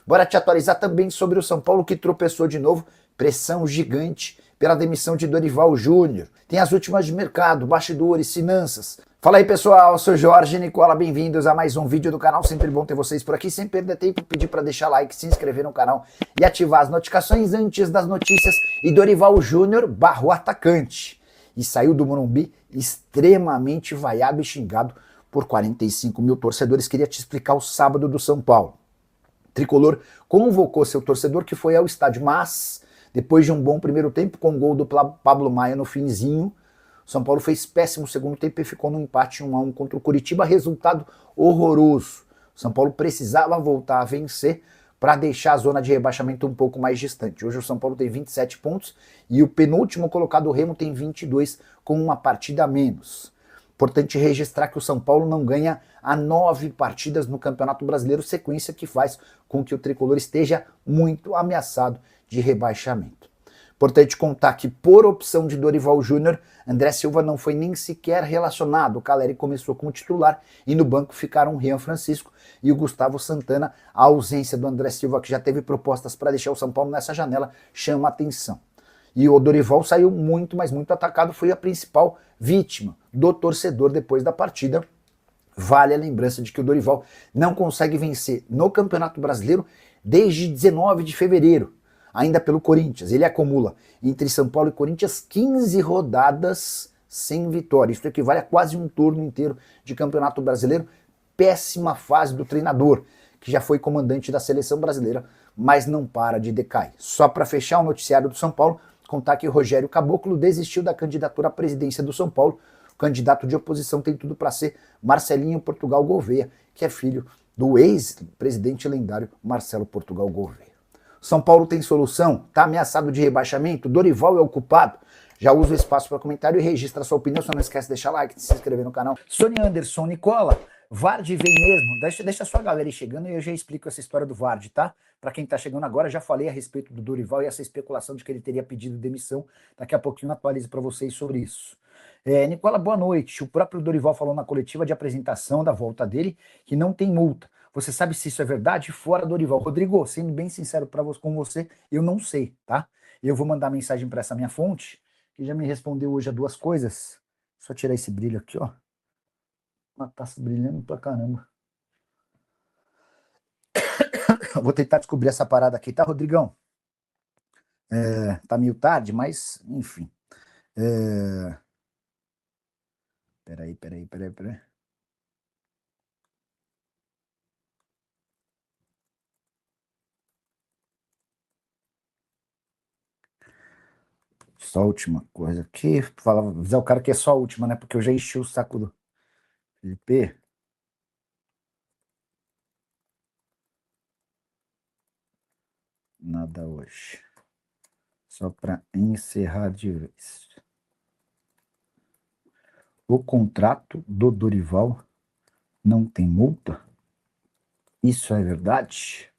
Bora te atualizar também sobre o São Paulo que tropeçou de novo, pressão gigante pela demissão de Dorival Júnior. Tem as últimas de mercado, bastidores, finanças. Fala aí pessoal, eu sou Jorge Nicola, bem-vindos a mais um vídeo do canal, sempre bom ter vocês por aqui, sem perder tempo, pedir para deixar like, se inscrever no canal e ativar as notificações antes das notícias. E Dorival Júnior barrou atacante e saiu do Morumbi extremamente vaiado e xingado por 45 mil torcedores. Queria te explicar o sábado do São Paulo. O Tricolor convocou seu torcedor que foi ao estádio, mas depois de um bom primeiro tempo, com o gol do Pablo Maia no finzinho, o São Paulo fez péssimo segundo tempo e ficou no empate 1-1 contra o Curitiba, resultado horroroso. O São Paulo precisava voltar a vencer para deixar a zona de rebaixamento um pouco mais distante. Hoje o São Paulo tem 27 pontos e o penúltimo colocado, o Remo, tem 22 com uma partida a menos. Importante registrar que o São Paulo não ganha há 9 partidas no Campeonato Brasileiro, sequência que faz com que o Tricolor esteja muito ameaçado de rebaixamento. Importante contar que, por opção de Dorival Júnior, André Silva não foi nem sequer relacionado. O Caleri começou como titular e no banco ficaram o Rian Francisco e o Gustavo Santana. A ausência do André Silva, que já teve propostas para deixar o São Paulo nessa janela, chama atenção. E o Dorival saiu muito, mas muito atacado, foi a principal vítima do torcedor depois da partida. Vale a lembrança de que o Dorival não consegue vencer no Campeonato Brasileiro desde 19 de fevereiro, ainda pelo Corinthians. Ele acumula entre São Paulo e Corinthians 15 rodadas sem vitória. Isso equivale a quase um turno inteiro de Campeonato Brasileiro. Péssima fase do treinador, que já foi comandante da seleção brasileira, mas não para de decair. Só para fechar o noticiário do São Paulo, contar que Rogério Caboclo desistiu da candidatura à presidência do São Paulo. O candidato de oposição tem tudo para ser Marcelinho Portugal Gouveia, que é filho do ex-presidente lendário Marcelo Portugal Gouveia. São Paulo tem solução? Está ameaçado de rebaixamento? Dorival é o culpado? Já usa o espaço para comentário e registra a sua opinião. Só não esquece de deixar like, de se inscrever no canal. Sônia Anderson, Nicola, Vardy vem mesmo? Deixa a sua galera aí chegando e eu já explico essa história do Vardy, tá? Para quem tá chegando agora, já falei a respeito do Dorival e essa especulação de que ele teria pedido demissão. Daqui a pouquinho eu atualizo para vocês sobre isso. Nicola, boa noite. O próprio Dorival falou na coletiva de apresentação da volta dele que não tem multa. Você sabe se isso é verdade? Fora Dorival. Rodrigo, sendo bem sincero com você, eu não sei, tá? Eu vou mandar mensagem para essa minha fonte, que já me respondeu hoje a duas coisas. Só tirar esse brilho aqui, ó. Uma taça brilhando pra caramba. Vou tentar descobrir essa parada aqui, tá, Rodrigão? Tá meio tarde, mas, enfim. Peraí. Só a última coisa aqui. Avisar o cara que é só a última, né? Porque eu já enchi o saco do Felipe. Nada hoje. Só para encerrar de vez. O contrato do Dorival não tem multa? Isso é verdade?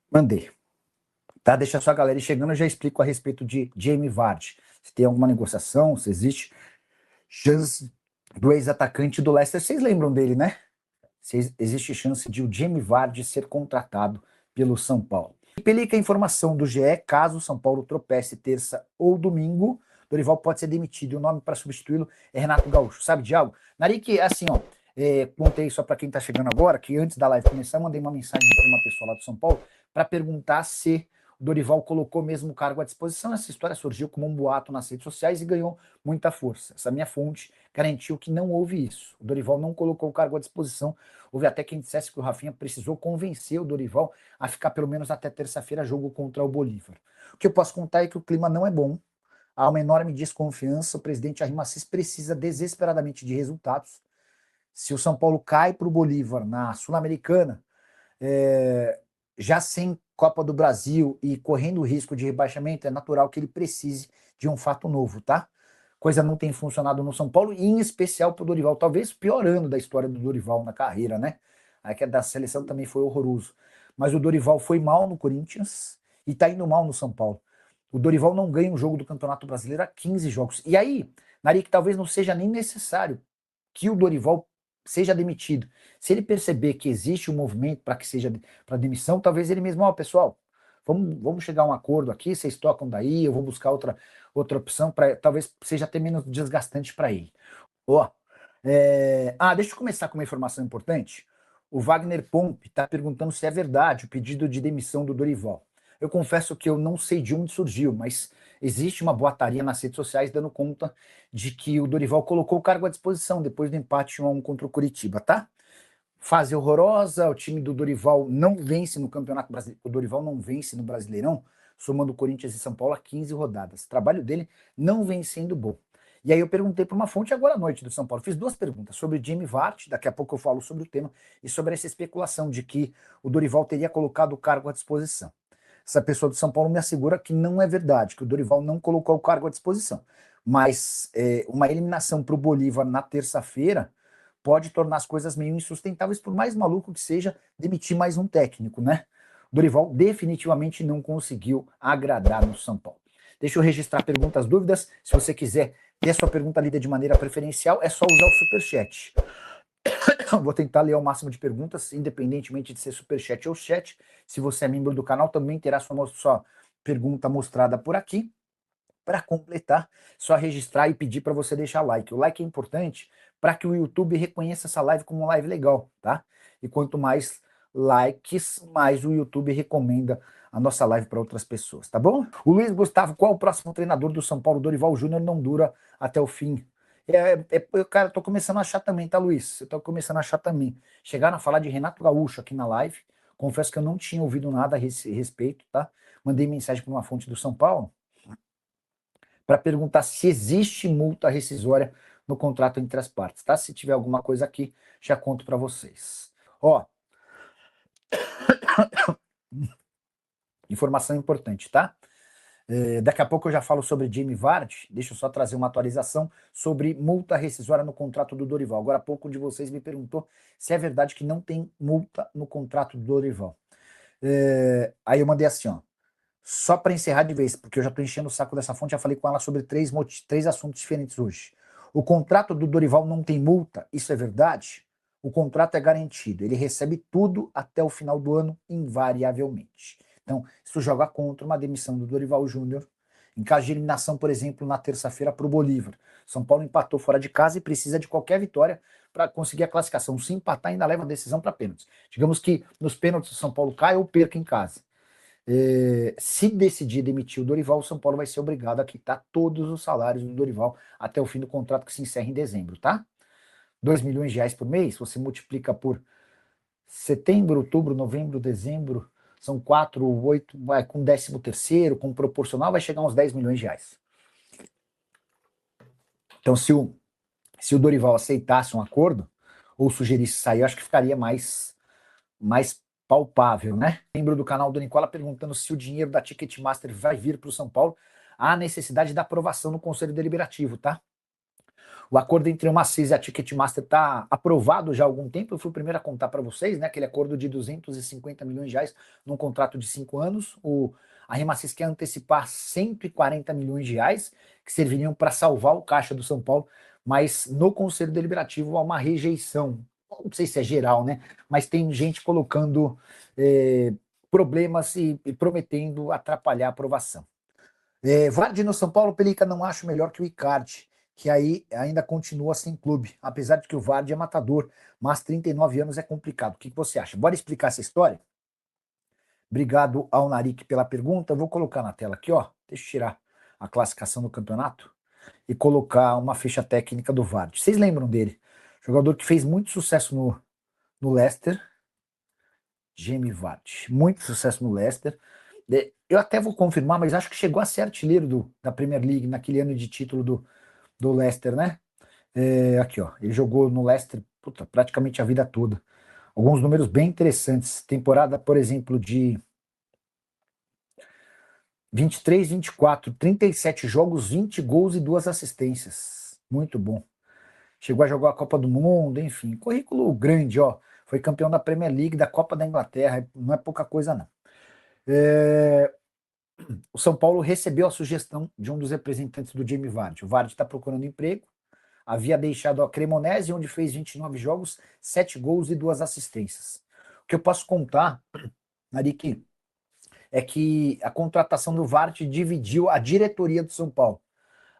Mandei. Tá? Deixa a sua galera chegando, eu já explico a respeito de Jamie Vardy. Se tem alguma negociação, se existe chance do ex-atacante do Leicester. Vocês lembram dele, né? Se existe chance de o Jamie Vardy ser contratado pelo São Paulo. E pelica a informação do GE, caso o São Paulo tropece terça ou domingo, Dorival pode ser demitido. O nome para substituí-lo é Renato Gaúcho. Sabe de algo? Narique, assim, ó, contei só para quem tá chegando agora, que antes da live começar, mandei uma mensagem para uma pessoa lá do São Paulo para perguntar se o Dorival colocou mesmo o cargo à disposição. Essa história surgiu como um boato nas redes sociais e ganhou muita força. Essa minha fonte garantiu que não houve isso. O Dorival não colocou o cargo à disposição. Houve até quem dissesse que o Rafinha precisou convencer o Dorival a ficar pelo menos até terça-feira jogo contra o Bolívar. O que eu posso contar é que o clima não é bom. Há uma enorme desconfiança. O presidente Arrim Assis precisa desesperadamente de resultados. Se o São Paulo cai para o Bolívar na Sul-Americana, já sem Copa do Brasil e correndo o risco de rebaixamento, é natural que ele precise de um fato novo, tá? Coisa não tem funcionado no São Paulo, e em especial pro Dorival, talvez piorando da história do Dorival na carreira, né? A que da seleção também foi horroroso. Mas o Dorival foi mal no Corinthians e tá indo mal no São Paulo. O Dorival não ganha um jogo do Campeonato Brasileiro há 15 jogos. E aí, Narique, talvez não seja nem necessário que o Dorival seja demitido. Se ele perceber que existe um movimento para que seja para demissão, talvez ele mesmo, ó, pessoal, vamos chegar a um acordo aqui, vocês tocam daí, eu vou buscar outra opção para talvez seja até menos desgastante para ele. Ó, deixa eu começar com uma informação importante. O Wagner Pomp está perguntando se é verdade o pedido de demissão do Dorival. Eu confesso que eu não sei de onde surgiu, mas existe uma boataria nas redes sociais dando conta de que o Dorival colocou o cargo à disposição depois do empate 1-1 contra o Curitiba, tá? Fase horrorosa, o time do Dorival não vence no Campeonato Brasileiro, o Dorival não vence no Brasileirão, somando Corinthians e São Paulo a 15 rodadas. O trabalho dele não vem sendo bom. E aí eu perguntei para uma fonte agora à noite do São Paulo, fiz duas perguntas sobre Jamie Vart, daqui a pouco eu falo sobre o tema, e sobre essa especulação de que o Dorival teria colocado o cargo à disposição. Essa pessoa do São Paulo me assegura que não é verdade, que o Dorival não colocou o cargo à disposição. Mas uma eliminação para o Bolívar na terça-feira pode tornar as coisas meio insustentáveis, por mais maluco que seja demitir mais um técnico, né? O Dorival definitivamente não conseguiu agradar no São Paulo. Deixa eu registrar perguntas, dúvidas. Se você quiser ter a sua pergunta lida de maneira preferencial, é só usar o Superchat. Vou tentar ler o máximo de perguntas, independentemente de ser Superchat ou chat. Se você é membro do canal, também terá sua pergunta mostrada por aqui. Para completar, só registrar e pedir para você deixar like. O like é importante para que o YouTube reconheça essa live como uma live legal, tá? E quanto mais likes, mais o YouTube recomenda a nossa live para outras pessoas, tá bom? O Luiz Gustavo, qual o próximo treinador do São Paulo? Dorival Júnior não dura até o fim. Cara, eu tô começando a achar também, tá, Luiz? Eu tô começando a achar também. Chegaram a falar de Renato Gaúcho aqui na live. Confesso que eu não tinha ouvido nada a respeito, tá? Mandei mensagem para uma fonte do São Paulo para perguntar se existe multa rescisória no contrato entre as partes, tá? Se tiver alguma coisa aqui, já conto para vocês. Ó, informação importante, tá? Daqui a pouco eu já falo sobre Jamie Vardy, deixa eu só trazer uma atualização sobre multa rescisória no contrato do Dorival. Agora há pouco um de vocês me perguntou se é verdade que não tem multa no contrato do Dorival. Aí eu mandei assim, ó, só para encerrar de vez, porque eu já estou enchendo o saco dessa fonte, já falei com ela sobre três assuntos diferentes hoje. O contrato do Dorival não tem multa, isso é verdade? O contrato é garantido, ele recebe tudo até o final do ano, invariavelmente. Então, isso joga contra uma demissão do Dorival Júnior, em caso de eliminação, por exemplo, na terça-feira para o Bolívar. São Paulo empatou fora de casa e precisa de qualquer vitória para conseguir a classificação. Se empatar, ainda leva a decisão para pênaltis. Digamos que nos pênaltis o São Paulo cai ou perca em casa. Se decidir demitir o Dorival, o São Paulo vai ser obrigado a quitar todos os salários do Dorival até o fim do contrato que se encerra em dezembro, tá? 2 milhões de reais por mês, você multiplica por setembro, outubro, novembro, dezembro, são 4, 8, com 13º, com proporcional, vai chegar a uns 10 milhões de reais. Então, se o Dorival aceitasse um acordo, ou sugerisse sair, eu acho que ficaria mais palpável, né? Membro do canal do Nicola perguntando se o dinheiro da Ticketmaster vai vir para o São Paulo. Há necessidade da aprovação no Conselho Deliberativo, tá? O acordo entre a Macis e a Ticketmaster está aprovado já há algum tempo. Eu fui o primeiro a contar para vocês, né? Aquele acordo de 250 milhões de reais num contrato de 5 anos. A Remacis quer antecipar 140 milhões de reais que serviriam para salvar o caixa do São Paulo, mas no Conselho Deliberativo há uma rejeição. Não sei se é geral, né? Mas tem gente colocando problemas e prometendo atrapalhar a aprovação. Vardy no São Paulo, Pelica, não acho melhor que o Icardi, que aí ainda continua sem clube, apesar de que o Vardy é matador, mas 39 anos é complicado. O que você acha? Bora explicar essa história? Obrigado ao Narik pela pergunta. Eu vou colocar na tela aqui, ó. Deixa eu tirar a classificação do campeonato e colocar uma ficha técnica do Vardy. Vocês lembram dele? Jogador que fez muito sucesso no Leicester. Jamie Vardy. Muito sucesso no Leicester. Eu até vou confirmar, mas acho que chegou a ser artilheiro da Premier League naquele ano de título do Leicester, né? Aqui, ó. Ele jogou no Leicester praticamente a vida toda. Alguns números bem interessantes. Temporada, por exemplo, de 23, 24, 37 jogos, 20 gols e 2 assistências. Muito bom. Chegou a jogar a Copa do Mundo, enfim. Currículo grande, ó. Foi campeão da Premier League, da Copa da Inglaterra. Não é pouca coisa, não. O São Paulo recebeu a sugestão de um dos representantes do Jamie Vardy. O Vardy está procurando emprego. havia deixado a Cremonese, onde fez 29 jogos, 7 gols e 2 assistências. O que eu posso contar, Arique, é que a contratação do Vart dividiu a diretoria do São Paulo.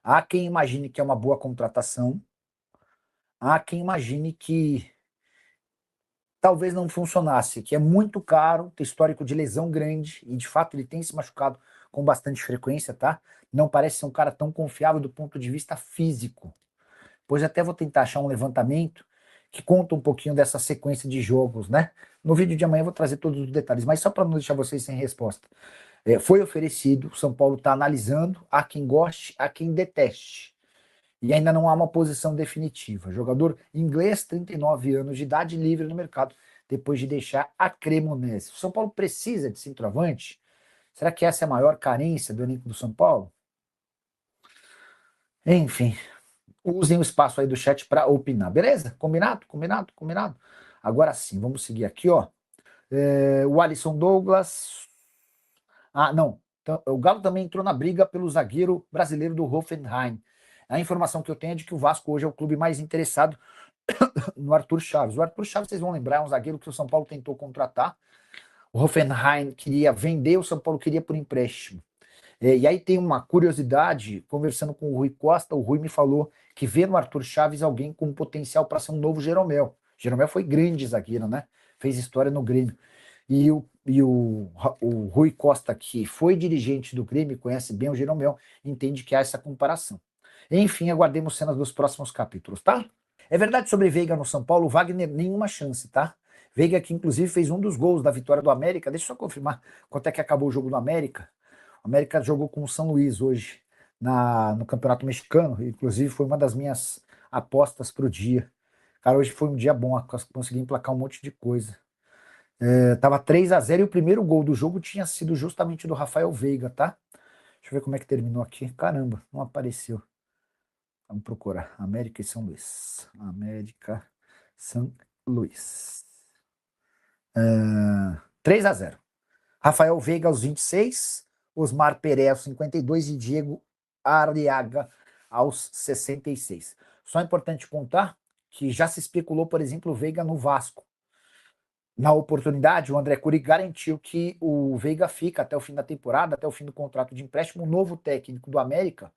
Há quem imagine que é uma boa contratação, há quem imagine que talvez não funcionasse, que é muito caro, tem histórico de lesão grande, e de fato ele tem se machucado com bastante frequência, tá? Não parece ser um cara tão confiável do ponto de vista físico. Pois até vou tentar achar um levantamento que conta um pouquinho dessa sequência de jogos, né? No vídeo de amanhã eu vou trazer todos os detalhes, mas só para não deixar vocês sem resposta. Foi oferecido, o São Paulo está analisando, há quem goste, há quem deteste. E ainda não há uma posição definitiva. Jogador inglês, 39 anos de idade, livre no mercado, depois de deixar a Cremonese. O São Paulo precisa de centroavante? Será que essa é a maior carência do elenco do São Paulo? Enfim, usem o espaço aí do chat para opinar, beleza? Combinado? Combinado? Combinado? Agora sim, vamos seguir aqui, ó. O Alisson Douglas. Ah, não. Então, o Galo também entrou na briga pelo zagueiro brasileiro do Hoffenheim. A informação que eu tenho é de que o Vasco hoje é o clube mais interessado no Arthur Chaves. O Arthur Chaves, vocês vão lembrar, é um zagueiro que o São Paulo tentou contratar. O Hoffenheim queria vender, o São Paulo queria por empréstimo. E aí tem uma curiosidade, conversando com o Rui Costa, o Rui me falou que vê no Arthur Chaves alguém com potencial para ser um novo Jeromel. Jeromel foi grande zagueiro, né? Fez história no Grêmio. O Rui Costa, que foi dirigente do Grêmio, conhece bem o Jeromel, entende que há essa comparação. Enfim, aguardemos cenas dos próximos capítulos, tá? É verdade sobre Veiga no São Paulo, Wagner nenhuma chance, tá? Veiga que inclusive fez um dos gols da vitória do América, deixa eu só confirmar quanto é que acabou o jogo do América. O América jogou com o São Luís hoje no Campeonato Mexicano, inclusive foi uma das minhas apostas pro dia. Cara, hoje foi um dia bom, consegui emplacar um monte de coisa. Tava 3-0 e o primeiro gol do jogo tinha sido justamente do Rafael Veiga, tá? Deixa eu ver como é que terminou aqui. Caramba, não apareceu. Vamos procurar. América e São Luís. América, São Luís. 3-0. Rafael Veiga aos 26, Osmar Pereira aos 52 e Diego Arriaga aos 66. Só é importante contar que já se especulou, por exemplo, o Veiga no Vasco. Na oportunidade, o André Curi garantiu que o Veiga fica até o fim da temporada, até o fim do contrato de empréstimo. O novo técnico do América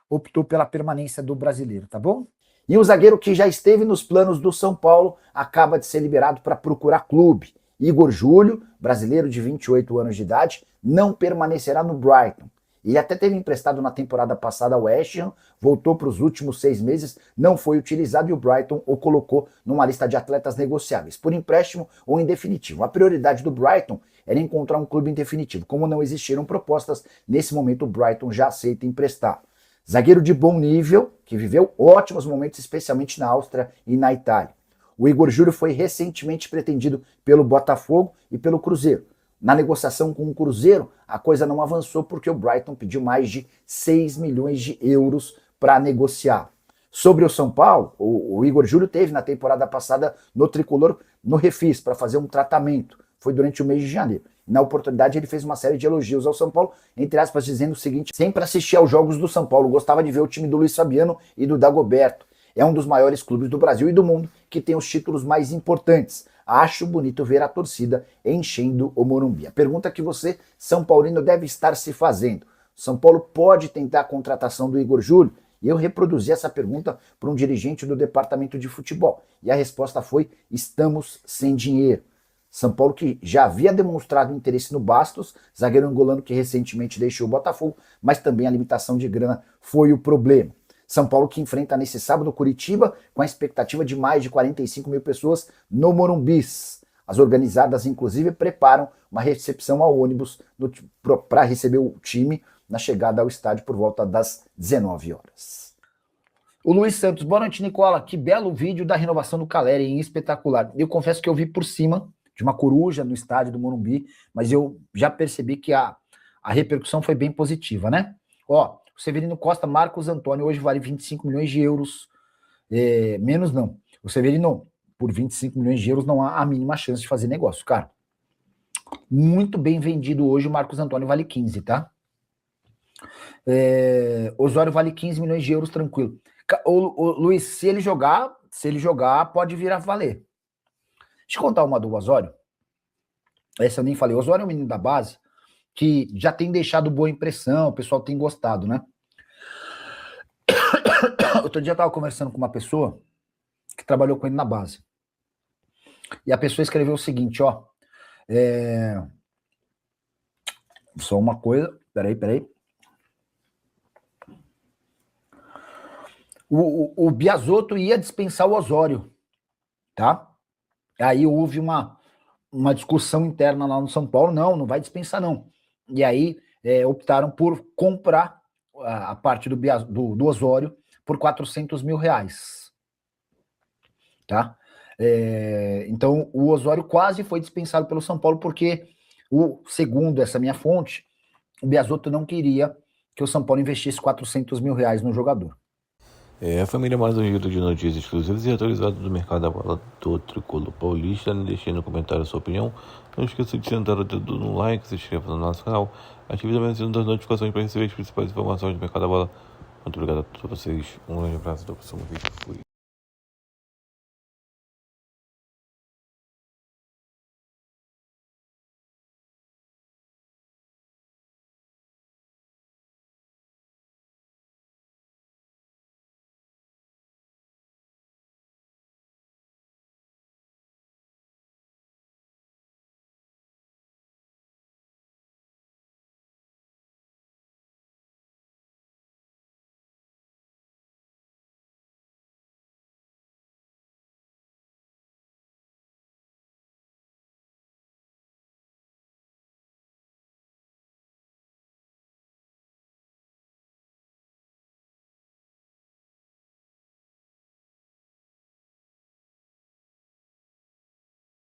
optou pela permanência do brasileiro, tá bom? E o zagueiro que já esteve nos planos do São Paulo acaba de ser liberado para procurar clube. Igor Júlio, brasileiro de 28 anos de idade, não permanecerá no Brighton. Ele até teve emprestado na temporada passada ao West Ham, voltou para os últimos 6 meses, não foi utilizado e o Brighton o colocou numa lista de atletas negociáveis, por empréstimo ou em definitivo. A prioridade do Brighton era encontrar um clube em definitivo. Como não existiram propostas, nesse momento o Brighton já aceita emprestar. Zagueiro de bom nível, que viveu ótimos momentos, especialmente na Áustria e na Itália. O Igor Júlio foi recentemente pretendido pelo Botafogo e pelo Cruzeiro. Na negociação com o Cruzeiro, a coisa não avançou porque o Brighton pediu mais de 6 milhões de euros para negociar. Sobre o São Paulo, o Igor Júlio teve na temporada passada no Tricolor, no Refis, para fazer um tratamento. Foi durante o mês de janeiro. Na oportunidade ele fez uma série de elogios ao São Paulo, entre aspas, dizendo o seguinte: sempre assisti aos jogos do São Paulo, gostava de ver o time do Luiz Fabiano e do Dagoberto. É um dos maiores clubes do Brasil e do mundo que tem os títulos mais importantes. Acho bonito ver a torcida enchendo o Morumbi. A pergunta que você, São Paulino, deve estar se fazendo: São Paulo pode tentar a contratação do Igor Júlio? E eu reproduzi essa pergunta para um dirigente do departamento de futebol. E a resposta foi: estamos sem dinheiro. São Paulo, que já havia demonstrado interesse no Bastos, zagueiro angolano que recentemente deixou o Botafogo, mas também a limitação de grana foi o problema. São Paulo que enfrenta nesse sábado Curitiba com a expectativa de mais de 45 mil pessoas no Morumbis. As organizadas, inclusive, preparam uma recepção ao ônibus para receber o time na chegada ao estádio por volta das 19 horas. O Luiz Santos: boa noite, Nicola. Que belo vídeo da renovação do Caleri, espetacular. Eu confesso que eu vi por cima de uma coruja no estádio do Morumbi, mas eu já percebi que a repercussão foi bem positiva, né? Ó, o Severino Costa, Marcos Antônio, hoje vale 25 milhões de euros. Menos não. O Severino, por 25 milhões de euros, não há a mínima chance de fazer negócio, cara. Muito bem vendido hoje, o Marcos Antônio vale 15, tá? Osório vale 15 milhões de euros, tranquilo. O Luiz, se ele jogar, pode vir a valer. Deixa eu contar uma do Osório. Essa eu nem falei. O Osório é um menino da base que já tem deixado boa impressão, o pessoal tem gostado, né? Outro dia eu tava conversando com uma pessoa que trabalhou com ele na base. E a pessoa escreveu o seguinte, ó. Só uma coisa. Peraí. O Biasotto ia dispensar o Osório, tá? Aí houve uma discussão interna lá no São Paulo. Não vai dispensar, não. E aí optaram por comprar a parte do Osório por 400 mil reais. Tá? Então, o Osório quase foi dispensado pelo São Paulo porque, segundo essa minha fonte, o Biasotto não queria que o São Paulo investisse 400 mil reais no jogador. A família, mais um giro de notícias exclusivas e atualizadas do mercado da bola do Tricolor Paulista. Deixe no comentário a sua opinião. Não esqueça de sentar o dedo no like, se inscreva no nosso canal, ative também o sino das notificações para receber as principais informações do mercado da bola. Muito obrigado a todos vocês. Um grande abraço, até o próximo vídeo. Fui.